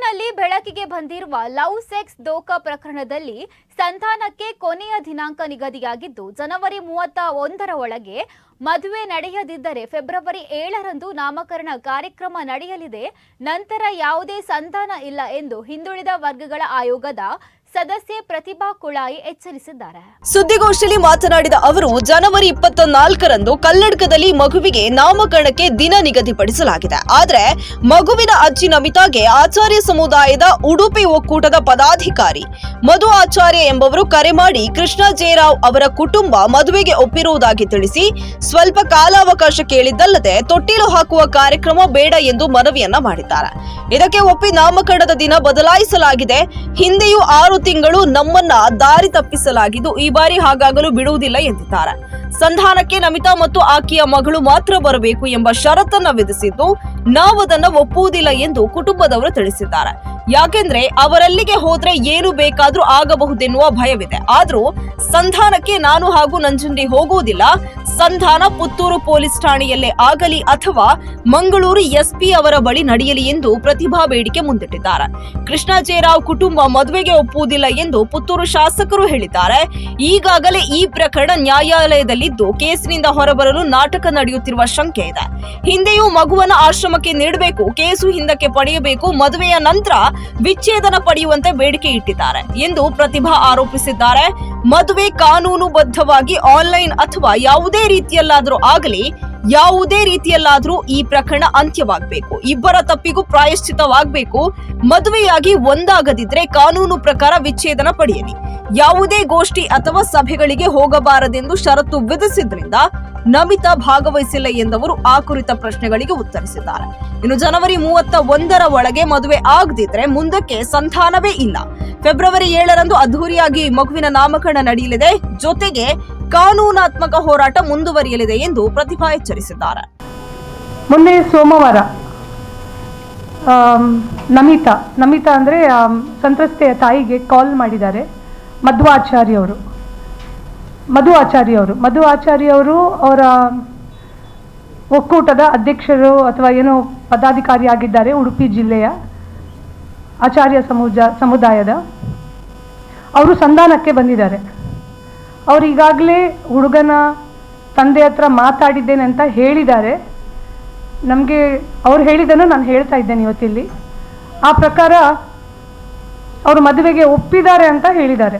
ತುಮಕೂರಿನಲ್ಲಿ ಬೆಳಕಿಗೆ ಬಂದಿರುವ ಲವ್ ಸೆಕ್ಸ್ ದೋಖಾ ಪ್ರಕರಣದಲ್ಲಿ ಸಂಧಾನಕ್ಕೆ ಕೊನೆಯ ದಿನಾಂಕ ನಿಗದಿಯಾಗಿದ್ದು ಜನವರಿ 31ರ ಒಳಗೆ ಮದುವೆ ನಡೆಯದಿದ್ದರೆ ಫೆಬ್ರವರಿ 7ರಂದು ನಾಮಕರಣ ಕಾರ್ಯಕ್ರಮ ನಡೆಯಲಿದೆ. ನಂತರ ಯಾವುದೇ ಸಂಧಾನ ಇಲ್ಲ ಎಂದು ಹಿಂದುಳಿದ ವರ್ಗಗಳ ಆಯೋಗದ ಸದಸ್ಯೆ ಪ್ರತಿಭಾ ಕುಳಾಯಿ ಎಚ್ಚರಿಸಿದ್ದಾರೆ. ಸುದ್ದಿಗೋಷ್ಠಿಯಲ್ಲಿ ಮಾತನಾಡಿದ ಅವರು, ಜನವರಿ 24ರಂದು ಕಲ್ಲಡ್ಕದಲ್ಲಿ ಮಗುವಿಗೆ ನಾಮಕರಣಕ್ಕೆ ದಿನ ನಿಗದಿಪಡಿಸಲಾಗಿದೆ. ಆದರೆ ಮಗುವಿನ ಅಜ್ಜಿ ನಮಿತಾಗೆ ಆಚಾರ್ಯ ಸಮುದಾಯದ ಉಡುಪಿ ಒಕ್ಕೂಟದ ಪದಾಧಿಕಾರಿ ಮಧು ಆಚಾರ್ಯ ಎಂಬವರು ಕರೆ ಮಾಡಿ ಕೃಷ್ಣ ಜೇರಾವ್ ಅವರ ಕುಟುಂಬ ಮದುವೆಗೆ ಒಪ್ಪಿರುವುದಾಗಿ ತಿಳಿಸಿ ಸ್ವಲ್ಪ ಕಾಲಾವಕಾಶ ಕೇಳಿದ್ದಲ್ಲದೆ ತೊಟ್ಟಿಲು ಹಾಕುವ ಕಾರ್ಯಕ್ರಮ ಬೇಡ ಎಂದು ಮನವಿಯನ್ನ ಮಾಡಿದ್ದಾರೆ. ಇದಕ್ಕೆ ಒಪ್ಪಿ ನಾಮಕರಣದ ದಿನ ಬದಲಾಯಿಸಲಾಗಿದೆ. ಹಿಂದೆಯೂ 6 ತಿಂಗಳು ನಮ್ಮನ್ನ ದಾರಿ ತಪ್ಪಿಸಲಾಗಿದ್ದು ಈ ಬಾರಿ ಹಾಗಾಗಲು ಬಿಡುವುದಿಲ್ಲ ಎಂದಿದ್ದಾರೆ. ಸಂಧಾನಕ್ಕೆ ನಮಿತಾ ಮತ್ತು ಆಕೆಯ ಮಗಳು ಮಾತ್ರ ಬರಬೇಕು ಎಂಬ ಷರತ್ತನ್ನ ವಿಧಿಸಿದ್ದು ನಾವದನ್ನ ಒಪ್ಪುವುದಿಲ್ಲ ಎಂದು ಕುಟುಂಬದವರು ತಿಳಿಸಿದ್ದಾರೆ. ಯಾಕೆಂದ್ರೆ ಅವರಲ್ಲಿಗೆ ಹೋದ್ರೆ ಏನು ಬೇಕಾದ್ರೂ ಆಗಬಹುದೆನ್ನುವ ಭಯವಿದೆ. ಆದ್ರೂ ಸಂಧಾನಕ್ಕೆ ನಾನು ಹಾಗೂ ನಂಜುಂಡಿ ಹೋಗುವುದಿಲ್ಲ. ಸಂಧಾನ ಪುತ್ತೂರು ಪೊಲೀಸ್ ಠಾಣೆಯಲ್ಲೇ ಆಗಲಿ ಅಥವಾ ಮಂಗಳೂರು ಎಸ್ಪಿ ಅವರ ಬಳಿ ನಡೆಯಲಿ ಎಂದು ಪ್ರತಿಭಾ ಬೇಡಿಕೆ ಮುಂದಿಟ್ಟಿದ್ದಾರೆ. ಕೃಷ್ಣ ಜೇರಾವ್ ಕುಟುಂಬ ಮದುವೆಗೆ ಒಪ್ಪುವುದಿಲ್ಲ ಎಂದು ಪುತ್ತೂರು ಶಾಸಕರು ಹೇಳಿದ್ದಾರೆ. ಈಗಾಗಲೇ ಈ ಪ್ರಕರಣ ನ್ಯಾಯಾಲಯದಲ್ಲಿದ್ದು ಕೇಸಿನಿಂದ ಹೊರಬರಲು ನಾಟಕ ನಡೆಯುತ್ತಿರುವ ಶಂಕೆ ಇದೆ. ಹಿಂದೆಯೂ ಮಗುವನ್ನ ಆಶ್ರಮಕ್ಕೆ ನೀಡಬೇಕು, ಕೇಸು ಹಿಂದಕ್ಕೆ ಪಡೆಯಬೇಕು, ಮದುವೆಯ ನಂತರ ವಿಚ್ಛೇದನ ಪಡೆಯುವಂತೆ ಬೇಡಿಕೆ ಇಟ್ಟಿದ್ದಾರೆ ಎಂದು ಪ್ರತಿಭಾ ಆರೋಪಿಸಿದ್ದಾರೆ. ಮದುವೆ ಕಾನೂನುಬದ್ಧವಾಗಿ ಆನ್ಲೈನ್ ಅಥವಾ ಯಾವುದೇ ರೀತಿಯಲ್ಲಾದರೂ ಈ ಪ್ರಕರಣ ಅಂತ್ಯವಾಗಬೇಕು. ಇಬ್ಬರ ತಪ್ಪಿಗೂ ಪ್ರಾಯಶ್ಚಿತವಾಗಬೇಕು. ಮದುವೆಯಾಗಿ ಒಂದಾಗದಿದ್ರೆ ಕಾನೂನು ಪ್ರಕಾರ ವಿಚ್ಛೇದನ ಪಡೆಯಲಿ. ಯಾವುದೇ ಗೋಷ್ಠಿ ಅಥವಾ ಸಭೆಗಳಿಗೆ ಹೋಗಬಾರದೆಂದು ಷರತ್ತು ವಿಧಿಸಿದ್ರಿಂದ ನಮಿತಾ ಭಾಗವಹಿಸಿಲ್ಲ ಎಂದವರು ಆ ಕುರಿತ ಪ್ರಶ್ನೆಗಳಿಗೆ ಉತ್ತರಿಸಿದ್ದಾರೆ. ಇನ್ನು ಜನವರಿ 31ರ ಒಳಗೆ ಮದುವೆ ಆಗದಿದ್ರೆ ಮುಂದಕ್ಕೆ ಸಂಧಾನವೇ ಇಲ್ಲ. ಫೆಬ್ರವರಿ 7ರಂದು ಅದ್ದೂರಿಯಾಗಿ ಮಗುವಿನ ನಾಮಕರಣ ನಡೆಯಲಿದೆ. ಜೊತೆಗೆ ಕಾನೂನಾತ್ಮಕ ಹೋರಾಟ ಮುಂದುವರಿಯಲಿದೆ ಎಂದು ಪ್ರತಿಭಾ ಎಚ್ಚರಿಸಿದ್ದಾರೆ. ಮೊನ್ನೆ ಸೋಮವಾರ ನಮಿತಾ ಅಂದ್ರೆ ಸಂತ್ರಸ್ತೆಯ ತಾಯಿಗೆ ಕಾಲ್ ಮಾಡಿದ್ದಾರೆ ಮಧು ಆಚಾರ್ಯ ಅವರು ಅವರ ಒಕ್ಕೂಟದ ಅಧ್ಯಕ್ಷರು ಅಥವಾ ಏನೋ ಪದಾಧಿಕಾರಿ ಆಗಿದ್ದಾರೆ. ಉಡುಪಿ ಜಿಲ್ಲೆಯ ಆಚಾರ್ಯ ಸಮುದಾಯದ ಅವರು ಸಂಧಾನಕ್ಕೆ ಬಂದಿದ್ದಾರೆ. ಅವರು ಈಗಾಗಲೇ ಹುಡುಗನ ತಂದೆ ಹತ್ರ ಮಾತಾಡಿದ್ದೇನೆ ಅಂತ ಹೇಳಿದ್ದಾರೆ. ನಮಗೆ ಅವ್ರು ಹೇಳಿದ್ದನ್ನು ನಾನು ಹೇಳ್ತಾ ಇದ್ದೇನೆ ಇವತ್ತಿಲ್ಲಿ. ಆ ಪ್ರಕಾರ ಅವರು ಮದುವೆಗೆ ಒಪ್ಪಿದ್ದಾರೆ ಅಂತ ಹೇಳಿದ್ದಾರೆ.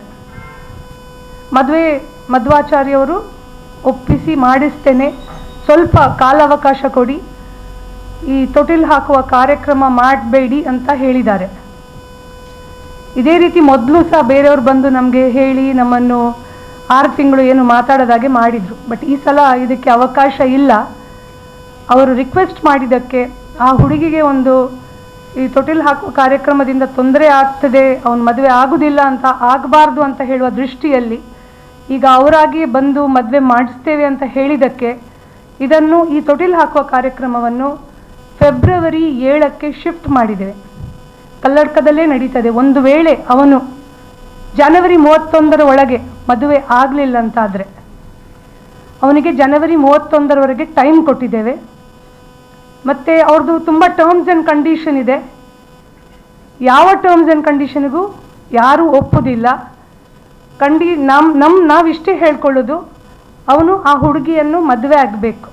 ಮಧ್ವಾಚಾರ್ಯವರು ಒಪ್ಪಿಸಿ ಮಾಡಿಸ್ತೇನೆ, ಸ್ವಲ್ಪ ಕಾಲಾವಕಾಶ ಕೊಡಿ, ಈ ತೊಟ್ಟಿಲು ಹಾಕುವ ಕಾರ್ಯಕ್ರಮ ಮಾಡಬೇಡಿ ಅಂತ ಹೇಳಿದ್ದಾರೆ. ಇದೇ ರೀತಿ ಮೊದಲು ಸಹ ಬೇರೆಯವರು ಬಂದು ನಮಗೆ ಹೇಳಿ ನಮ್ಮನ್ನು 6 ತಿಂಗಳು ಏನು ಮಾತಾಡೋದಾಗೆ ಮಾಡಿದರು. ಬಟ್ ಈ ಸಲ ಇದಕ್ಕೆ ಅವಕಾಶ ಇಲ್ಲ. ಅವರು ರಿಕ್ವೆಸ್ಟ್ ಮಾಡಿದ್ದಕ್ಕೆ ಆ ಹುಡುಗಿಗೆ ಒಂದು ಈ ತೊಟ್ಟಿಲು ಹಾಕುವ ಕಾರ್ಯಕ್ರಮದಿಂದ ತೊಂದರೆ ಆಗ್ತದೆ, ಅವನ ಮದುವೆ ಆಗುವುದಿಲ್ಲ ಅಂತ ಆಗಬಾರ್ದು ಅಂತ ಹೇಳುವ ದೃಷ್ಟಿಯಲ್ಲಿ ಈಗ ಅವರಾಗಿ ಬಂದು ಮದುವೆ ಮಾಡಿಸ್ತೇವೆ ಅಂತ ಹೇಳಿದ್ದಕ್ಕೆ ಇದನ್ನು ಈ ತೊಟ್ಟಿಲು ಹಾಕುವ ಕಾರ್ಯಕ್ರಮವನ್ನು ಫೆಬ್ರವರಿ 7ಕ್ಕೆ ಶಿಫ್ಟ್ ಮಾಡಿದ್ದೇವೆ. ಕಲ್ಲಡ್ಕದಲ್ಲೇ ನಡೀತದೆ. ಒಂದು ವೇಳೆ ಅವನು ಜನವರಿ 31ರ ಒಳಗೆ ಮದುವೆ ಆಗಲಿಲ್ಲ ಅಂತಾದರೆ ಅವನಿಗೆ ಜನವರಿ 31ರವರೆಗೆ ಟೈಮ್ ಕೊಟ್ಟಿದ್ದೇವೆ. ಮತ್ತು ಅವ್ರದ್ದು ತುಂಬ ಟರ್ಮ್ಸ್ ಆ್ಯಂಡ್ ಕಂಡೀಷನ್ ಇದೆ. ಯಾವ ಟರ್ಮ್ಸ್ ಆ್ಯಂಡ್ ಕಂಡೀಷನ್ಗೂ ಯಾರೂ ಒಪ್ಪುವುದಿಲ್ಲ. ನಾವಿಷ್ಟೇ ಹೇಳ್ಕೊಳ್ಳೋದು, ಅವನು ಆ ಹುಡುಗಿಯನ್ನು ಮದುವೆ ಆಗಬೇಕು.